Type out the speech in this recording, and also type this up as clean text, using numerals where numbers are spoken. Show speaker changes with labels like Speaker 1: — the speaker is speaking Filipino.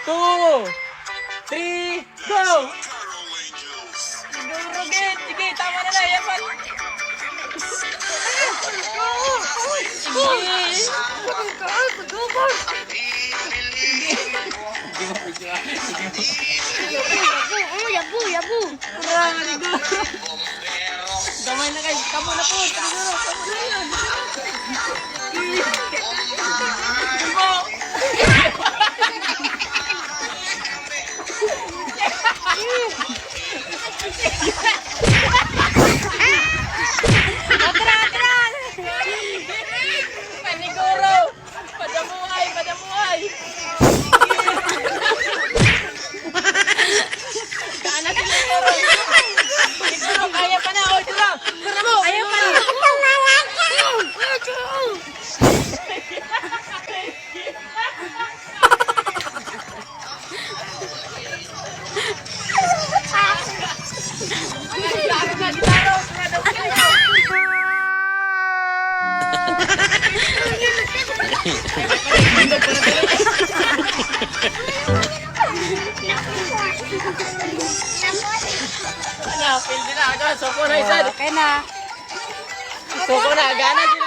Speaker 1: 2, 3, go! Siguro, Git. Sige, tama na na. Yan pa.
Speaker 2: Yabu.
Speaker 1: Gamay na kayo. Kamu na po. Siguro. Paniguro. Padamuhay. Kaana sila siguro. Siguro, kaya pa na. O, ito lang. Tara mo.
Speaker 2: Ayaw pa.
Speaker 1: Gitaro. Ano, pindi na. Soko na isa.
Speaker 2: Okay na.
Speaker 1: Soko na. Gana sila.